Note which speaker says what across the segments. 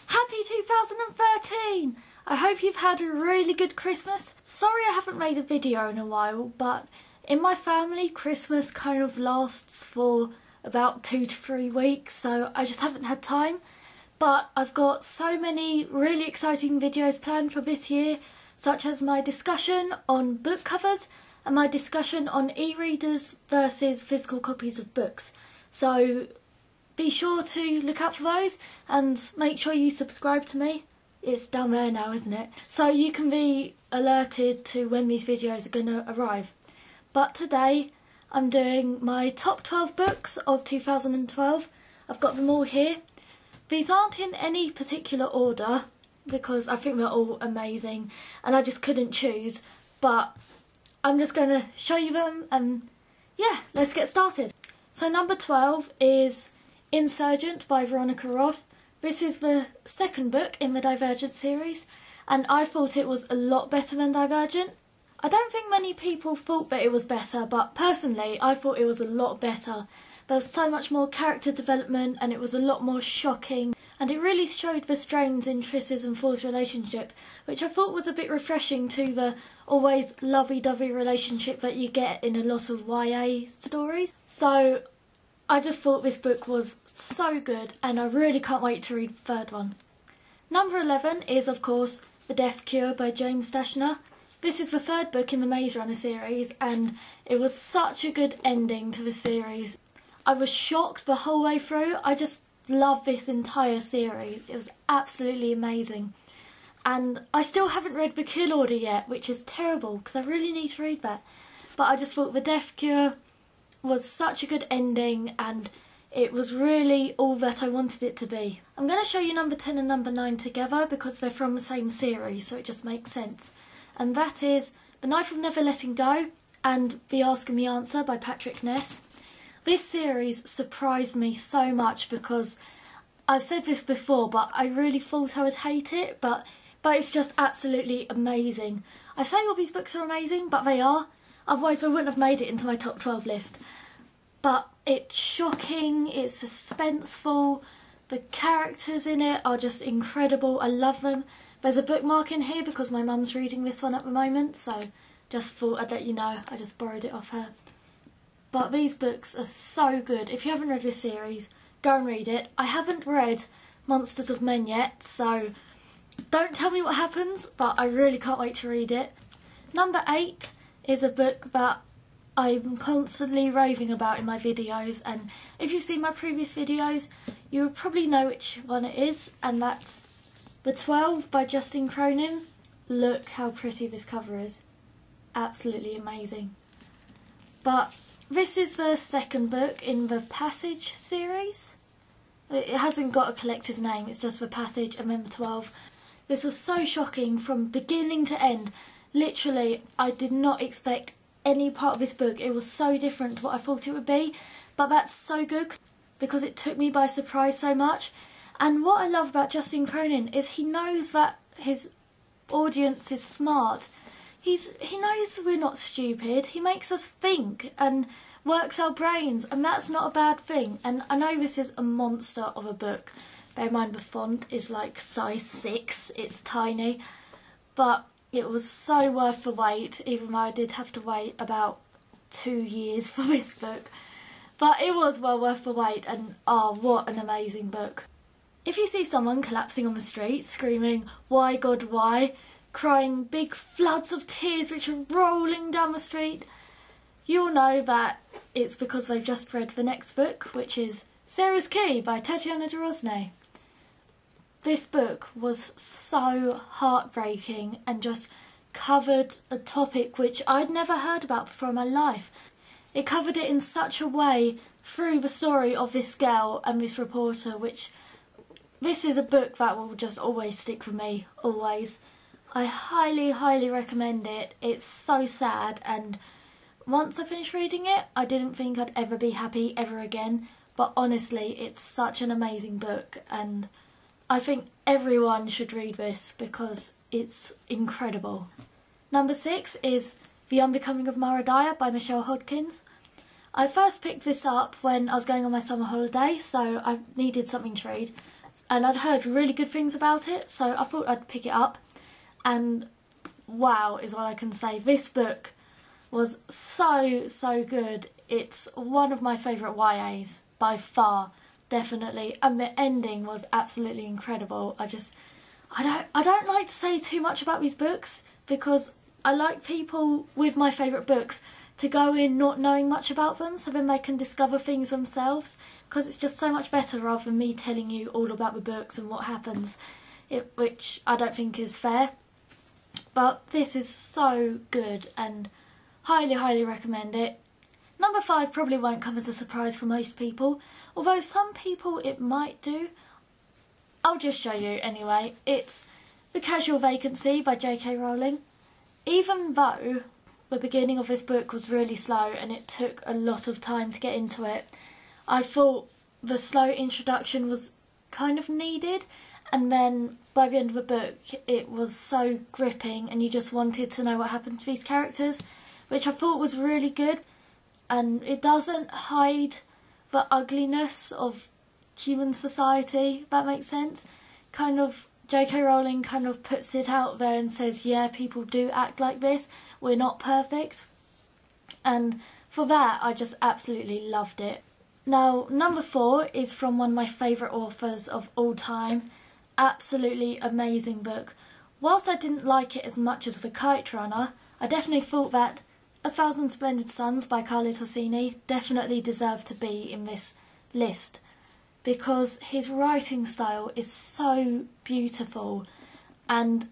Speaker 1: Happy 2013! I hope you've had a really good Christmas. Sorry I haven't made a video in a while, but in my family Christmas kind of lasts for about 2 to 3 weeks, so I just haven't had time. But I've got so many really exciting videos planned for this year, such as my discussion on book covers and my discussion on e-readers versus physical copies of books. So be sure to look out for those and make sure you subscribe to me. It's down there now, isn't it? So you can be alerted to when these videos are going to arrive. But today I'm doing my top 12 books of 2012. I've got them all here. These aren't in any particular order because I think they're all amazing and I just couldn't choose, but I'm just going to show you them and yeah, let's get started. So number 12 is Insurgent by Veronica Roth. This is the second book in the Divergent series and I thought it was a lot better than Divergent. I don't think many people thought that it was better, but personally I thought it was a lot better. There was so much more character development and it was a lot more shocking, and it really showed the strains in Triss's and Thor's relationship, which I thought was a bit refreshing to the always lovey-dovey relationship that you get in a lot of YA stories. So I just thought this book was so good and I really can't wait to read the third one. Number 11 is of course The Death Cure by James Dashner. This is the third book in the Maze Runner series and it was such a good ending to the series. I was shocked the whole way through. I just love this entire series. It was absolutely amazing. And I still haven't read The Kill Order yet, which is terrible because I really need to read that. But I just thought The Death Cure was such a good ending and it was really all that I wanted it to be. I'm going to show you number 10 and number 9 together because they're from the same series, so it just makes sense. And that is The Knife of Never Letting Go and The Ask and the Answer by Patrick Ness. This series surprised me so much because I've said this before, but I really thought I would hate it, but it's just absolutely amazing. I say all these books are amazing, but they are. Otherwise they wouldn't have made it into my top 12 list. But it's shocking, it's suspenseful, the characters in it are just incredible, I love them. There's a bookmark in here because my mum's reading this one at the moment, so just thought I'd let you know, I just borrowed it off her. But these books are so good. If you haven't read this series, go and read it. I haven't read Monsters of Men yet, so don't tell me what happens, but I really can't wait to read it. Number 8 is a book that I'm constantly raving about in my videos, and if you've seen my previous videos, you would probably know which one it is, and that's The 12 by Justin Cronin. Look how pretty this cover is. Absolutely amazing. But this is the second book in the Passage series. It hasn't got a collective name, it's just the Passage and then the 12. This was so shocking from beginning to end. Literally, I did not expect any part of this book. It was so different to what I thought it would be, but that's so good because it took me by surprise so much. And what I love about Justin Cronin is he knows that his audience is smart. He knows we're not stupid, he makes us think and works our brains, and that's not a bad thing. And I know this is a monster of a book. Bear in mind the font is like size 6, it's tiny, but it was so worth the wait, even though I did have to wait about 2 years for this book. But it was well worth the wait, and oh, what an amazing book. If you see someone collapsing on the street, screaming, "Why God, why?" crying big floods of tears which are rolling down the street, you'll know that it's because they've just read the next book, which is Sarah's Key by Tatiana de Rosnay. This book was so heartbreaking and just covered a topic which I'd never heard about before in my life. It covered it in such a way through the story of this girl and this reporter, which this is a book that will just always stick with me, always. I highly, highly recommend it. It's so sad, and once I finished reading it, I didn't think I'd ever be happy ever again, but honestly, it's such an amazing book, and I think everyone should read this because it's incredible. Number 6 is The Unbecoming of Mara Dyer by Michelle Hodkins. I first picked this up when I was going on my summer holiday, so I needed something to read. and I'd heard really good things about it, so I thought I'd pick it up, and wow is all I can say. This book was so good. It's one of my favourite YAs by far, definitely, and the ending was absolutely incredible. I don't like to say too much about these books because I like people with my favourite books to go in not knowing much about them, so then they can discover things themselves, because it's just so much better rather than me telling you all about the books and what happens, which I don't think is fair. But this is so good and highly recommend it. Number 5 probably won't come as a surprise for most people, although some people it might do. I'll just show you anyway. It's The Casual Vacancy by J.K. Rowling. Even though the beginning of this book was really slow and it took a lot of time to get into it, I thought the slow introduction was kind of needed, and then by the end of the book it was so gripping and you just wanted to know what happened to these characters, which I thought was really good. And it doesn't hide the ugliness of human society, if that makes sense. Kind of, J.K. Rowling kind of puts it out there and says, yeah, people do act like this, we're not perfect. And for that, I just absolutely loved it. Now, number 4 is from one of my favourite authors of all time. Absolutely amazing book. Whilst I didn't like it as much as The Kite Runner, I definitely thought that 1,000 Splendid Suns by Carlo Torsini definitely deserved to be in this list, because his writing style is so beautiful. And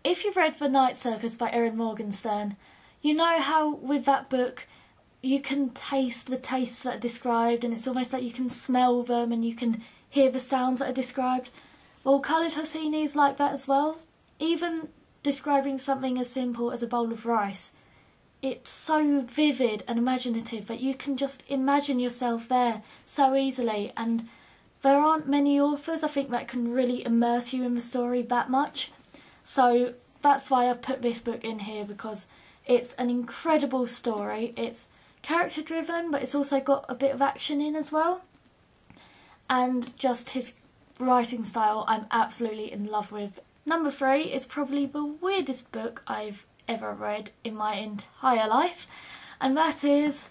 Speaker 1: if you've read The Night Circus by Erin Morgenstern, you know how with that book you can taste the tastes that are described, and it's almost like you can smell them and you can hear the sounds that are described. Well, Carlo Torsini is like that as well. Even describing something as simple as a bowl of rice, it's so vivid and imaginative that you can just imagine yourself there so easily, and there aren't many authors, I think, that can really immerse you in the story that much. So that's why I put this book in here, because it's an incredible story. It's character driven, but it's also got a bit of action in as well. And just his writing style I'm absolutely in love with. Number 3 is probably the weirdest book I've ever read in my entire life, and that is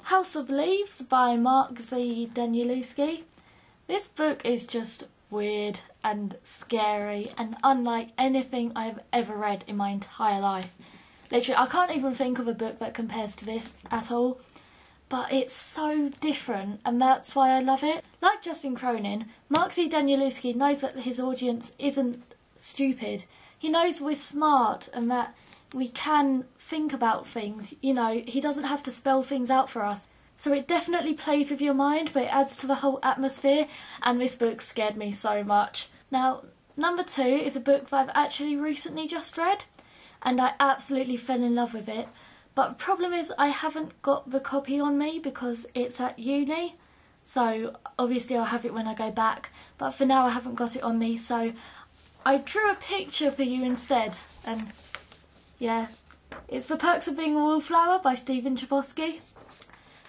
Speaker 1: House of Leaves by Mark Z. Danielewski. This book is just weird and scary and unlike anything I've ever read in my entire life. Literally, I can't even think of a book that compares to this at all, but it's so different, and that's why I love it. Like Justin Cronin, Mark Z. Danielewski knows that his audience isn't stupid. He knows we're smart and that we can think about things. You know, he doesn't have to spell things out for us. So it definitely plays with your mind, but it adds to the whole atmosphere, and this book scared me so much. Now, number 2 is a book that I've actually recently just read, and I absolutely fell in love with it. But the problem is I haven't got the copy on me because it's at uni, so obviously I'll have it when I go back, but for now I haven't got it on me, so I drew a picture for you instead, and yeah, it's The Perks of Being a Wallflower by Stephen Chbosky,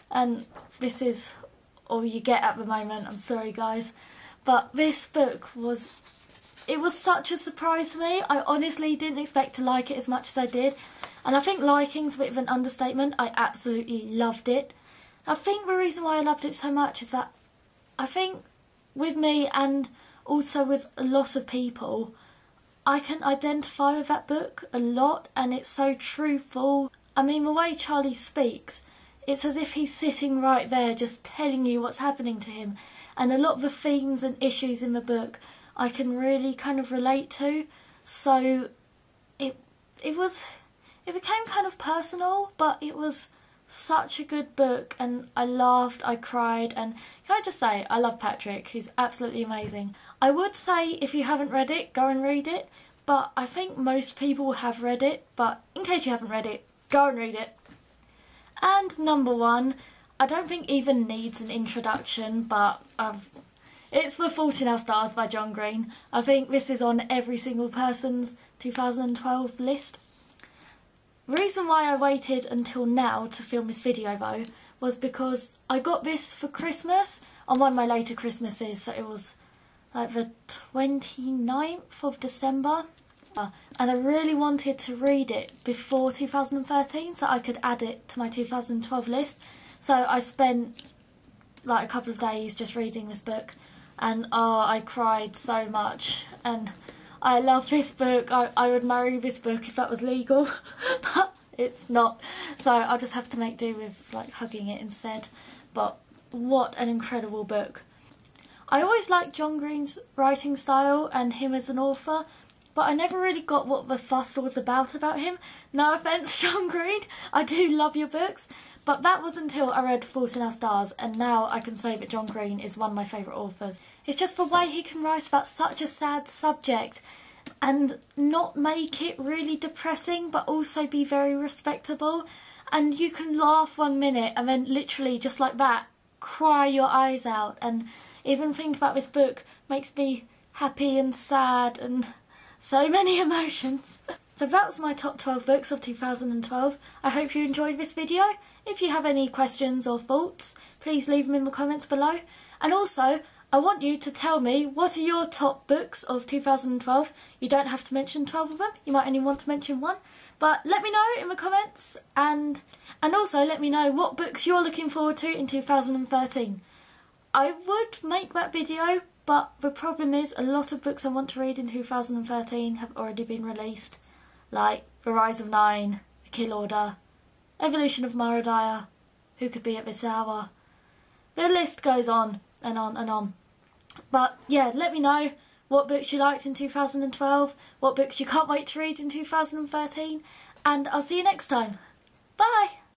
Speaker 1: and this is all you get at the moment, I'm sorry guys, but this book was such a surprise to me. I honestly didn't expect to like it as much as I did, and I think liking's a bit of an understatement. I absolutely loved it. I think the reason why I loved it so much is that I think with me, and also with a lot of people, I can identify with that book a lot, and it's so truthful. I mean, the way Charlie speaks, it's as if he's sitting right there just telling you what's happening to him, and a lot of the themes and issues in the book I can really kind of relate to, so it became kind of personal, but it was such a good book, and I laughed, I cried, and can I just say, I love Patrick, he's absolutely amazing. I would say if you haven't read it, go and read it, but I think most people have read it, but in case you haven't read it, go and read it. And number 1, I don't think even needs an introduction, but it's The Fault in Our Stars by John Green. I think this is on every single person's 2012 list. The reason why I waited until now to film this video though was because I got this for Christmas on one of my later Christmases, so it was like the 29th of December. And I really wanted to read it before 2013 so I could add it to my 2012 list. So I spent like a couple of days just reading this book, and I cried so much, and I love this book. I would marry this book if that was legal, but it's not, so I'll just have to make do with like hugging it instead. But what an incredible book. I always liked John Green's writing style and him as an author, but I never really got what the fuss was about him. No offence, John Green, I do love your books, but that was until I read Fault in Our Stars, and now I can say that John Green is one of my favourite authors. It's just the way he can write about such a sad subject and not make it really depressing, but also be very respectable. And you can laugh 1 minute and then literally just like that cry your eyes out, and even think about this book makes me happy and sad and so many emotions. So that was my top 12 books of 2012. I hope you enjoyed this video. If you have any questions or thoughts, please leave them in the comments below. And also, I want you to tell me, what are your top books of 2012? You don't have to mention 12 of them, you might only want to mention one. But let me know in the comments, and also let me know what books you're looking forward to in 2013. I would make that video, but the problem is a lot of books I want to read in 2013 have already been released, like The Rise of Nine, The Kill Order, Evolution of Dyer, Who Could Be at This Hour. The list goes on and on and on. But yeah, let me know what books you liked in 2012, what books you can't wait to read in 2013, and I'll see you next time. Bye!